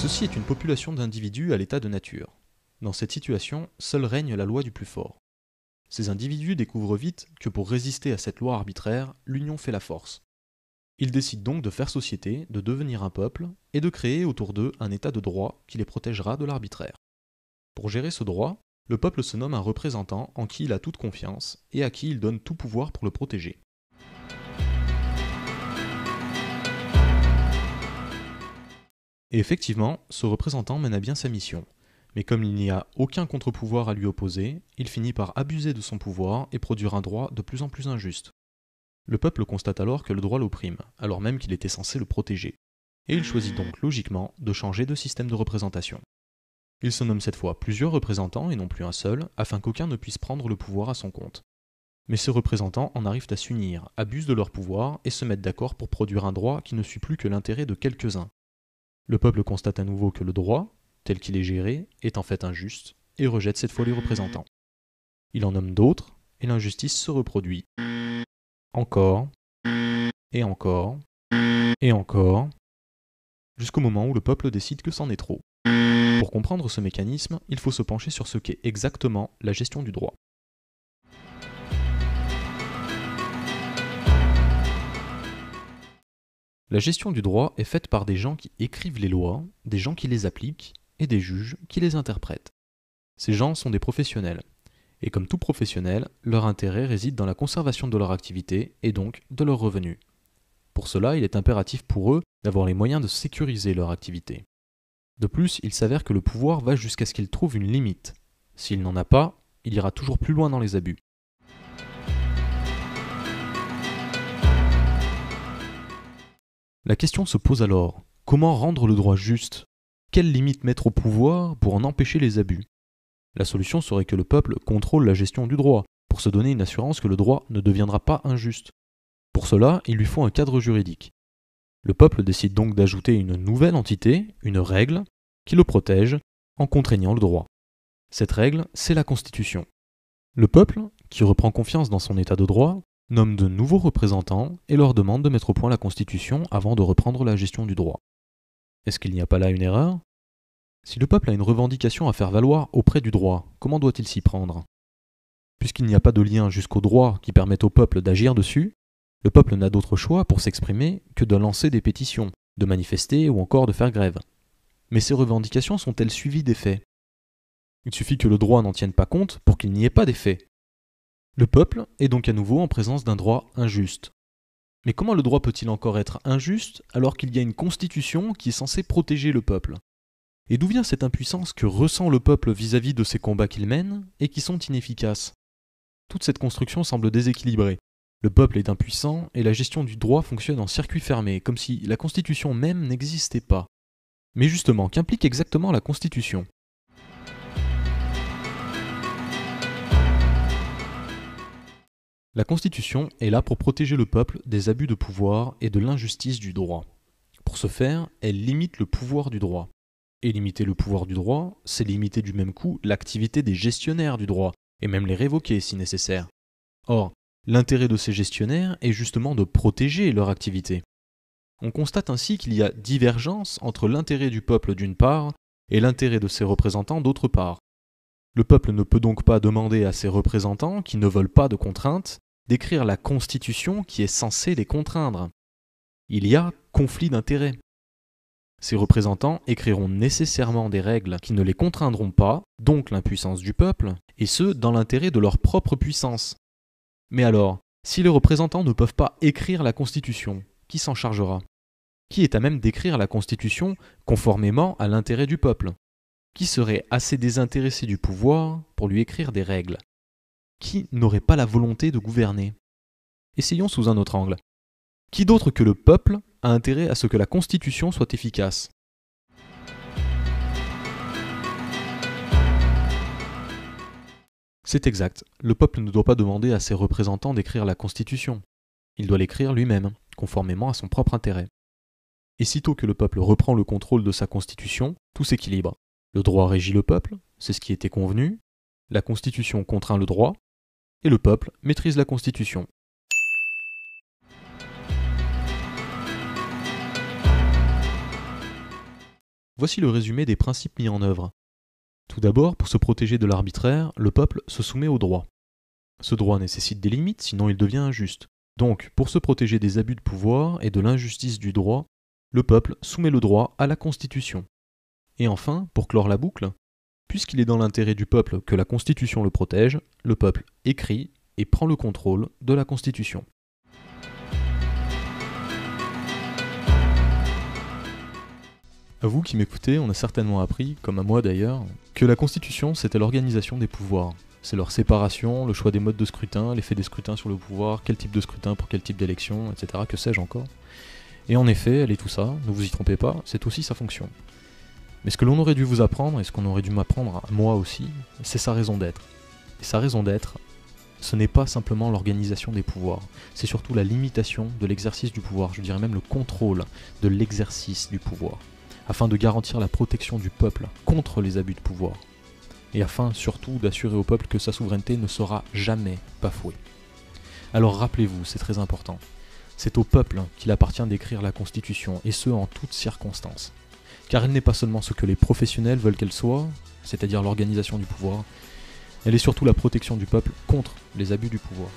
Ceci est une population d'individus à l'état de nature. Dans cette situation, seule règne la loi du plus fort. Ces individus découvrent vite que pour résister à cette loi arbitraire, l'union fait la force. Ils décident donc de faire société, de devenir un peuple, et de créer autour d'eux un état de droit qui les protégera de l'arbitraire. Pour gérer ce droit, le peuple se nomme un représentant en qui il a toute confiance et à qui il donne tout pouvoir pour le protéger. Et effectivement, ce représentant mène à bien sa mission. Mais comme il n'y a aucun contre-pouvoir à lui opposer, il finit par abuser de son pouvoir et produire un droit de plus en plus injuste. Le peuple constate alors que le droit l'opprime, alors même qu'il était censé le protéger. Et il choisit donc logiquement de changer de système de représentation. Il se nomme cette fois plusieurs représentants et non plus un seul, afin qu'aucun ne puisse prendre le pouvoir à son compte. Mais ces représentants en arrivent à s'unir, abusent de leur pouvoir et se mettent d'accord pour produire un droit qui ne suit plus que l'intérêt de quelques-uns. Le peuple constate à nouveau que le droit, tel qu'il est géré, est en fait injuste, et rejette cette fois les représentants. Il en nomme d'autres, et l'injustice se reproduit. Encore, et encore, et encore, jusqu'au moment où le peuple décide que c'en est trop. Pour comprendre ce mécanisme, il faut se pencher sur ce qu'est exactement la gestion du droit. La gestion du droit est faite par des gens qui écrivent les lois, des gens qui les appliquent, et des juges qui les interprètent. Ces gens sont des professionnels, et comme tout professionnel, leur intérêt réside dans la conservation de leur activité et donc de leurs revenus. Pour cela, il est impératif pour eux d'avoir les moyens de sécuriser leur activité. De plus, il s'avère que le pouvoir va jusqu'à ce qu'il trouve une limite. S'il n'en a pas, il ira toujours plus loin dans les abus. La question se pose alors, comment rendre le droit juste ? Quelles limites mettre au pouvoir pour en empêcher les abus ? La solution serait que le peuple contrôle la gestion du droit, pour se donner une assurance que le droit ne deviendra pas injuste. Pour cela, il lui faut un cadre juridique. Le peuple décide donc d'ajouter une nouvelle entité, une règle, qui le protège en contraignant le droit. Cette règle, c'est la Constitution. Le peuple, qui reprend confiance dans son état de droit, nomme de nouveaux représentants et leur demande de mettre au point la Constitution avant de reprendre la gestion du droit. Est-ce qu'il n'y a pas là une erreur ? Si le peuple a une revendication à faire valoir auprès du droit, comment doit-il s'y prendre ? Puisqu'il n'y a pas de lien jusqu'au droit qui permette au peuple d'agir dessus, le peuple n'a d'autre choix pour s'exprimer que de lancer des pétitions, de manifester ou encore de faire grève. Mais ces revendications sont-elles suivies d'effets ? Il suffit que le droit n'en tienne pas compte pour qu'il n'y ait pas d'effet. Le peuple est donc à nouveau en présence d'un droit injuste. Mais comment le droit peut-il encore être injuste alors qu'il y a une constitution qui est censée protéger le peuple ? Et d'où vient cette impuissance que ressent le peuple vis-à-vis de ces combats qu'il mène et qui sont inefficaces ? Toute cette construction semble déséquilibrée. Le peuple est impuissant et la gestion du droit fonctionne en circuit fermé, comme si la Constitution même n'existait pas. Mais justement, qu'implique exactement la Constitution ? La Constitution est là pour protéger le peuple des abus de pouvoir et de l'injustice du droit. Pour ce faire, elle limite le pouvoir du droit. Et limiter le pouvoir du droit, c'est limiter du même coup l'activité des gestionnaires du droit, et même les révoquer si nécessaire. Or, l'intérêt de ces gestionnaires est justement de protéger leur activité. On constate ainsi qu'il y a divergence entre l'intérêt du peuple d'une part et l'intérêt de ses représentants d'autre part. Le peuple ne peut donc pas demander à ses représentants, qui ne veulent pas de contraintes, d'écrire la Constitution qui est censée les contraindre. Il y a conflit d'intérêts. Ces représentants écriront nécessairement des règles qui ne les contraindront pas, donc l'impuissance du peuple, et ce, dans l'intérêt de leur propre puissance. Mais alors, si les représentants ne peuvent pas écrire la Constitution, qui s'en chargera ? Qui est à même d'écrire la Constitution conformément à l'intérêt du peuple ? Qui serait assez désintéressé du pouvoir pour lui écrire des règles ? Qui n'aurait pas la volonté de gouverner ? Essayons sous un autre angle. Qui d'autre que le peuple a intérêt à ce que la Constitution soit efficace ? C'est exact, le peuple ne doit pas demander à ses représentants d'écrire la Constitution. Il doit l'écrire lui-même, conformément à son propre intérêt. Et sitôt que le peuple reprend le contrôle de sa Constitution, tout s'équilibre. Le droit régit le peuple, c'est ce qui était convenu, la Constitution contraint le droit, et le peuple maîtrise la Constitution. Voici le résumé des principes mis en œuvre. Tout d'abord, pour se protéger de l'arbitraire, le peuple se soumet au droit. Ce droit nécessite des limites, sinon il devient injuste. Donc, pour se protéger des abus de pouvoir et de l'injustice du droit, le peuple soumet le droit à la Constitution. Et enfin, pour clore la boucle, puisqu'il est dans l'intérêt du peuple que la Constitution le protège, le peuple écrit et prend le contrôle de la Constitution. À vous qui m'écoutez, on a certainement appris, comme à moi d'ailleurs, que la Constitution c'était l'organisation des pouvoirs. C'est leur séparation, le choix des modes de scrutin, l'effet des scrutins sur le pouvoir, quel type de scrutin pour quel type d'élection, etc. Que sais-je encore. Et en effet, elle est tout ça, ne vous y trompez pas, c'est aussi sa fonction. Mais ce que l'on aurait dû vous apprendre, et ce qu'on aurait dû m'apprendre à moi aussi, c'est sa raison d'être. Et sa raison d'être, ce n'est pas simplement l'organisation des pouvoirs, c'est surtout la limitation de l'exercice du pouvoir, je dirais même le contrôle de l'exercice du pouvoir, afin de garantir la protection du peuple contre les abus de pouvoir, et afin surtout d'assurer au peuple que sa souveraineté ne sera jamais bafouée. Alors rappelez-vous, c'est très important, c'est au peuple qu'il appartient d'écrire la Constitution, et ce en toutes circonstances. Car elle n'est pas seulement ce que les professionnels veulent qu'elle soit, c'est-à-dire l'organisation du pouvoir, elle est surtout la protection du peuple contre les abus du pouvoir.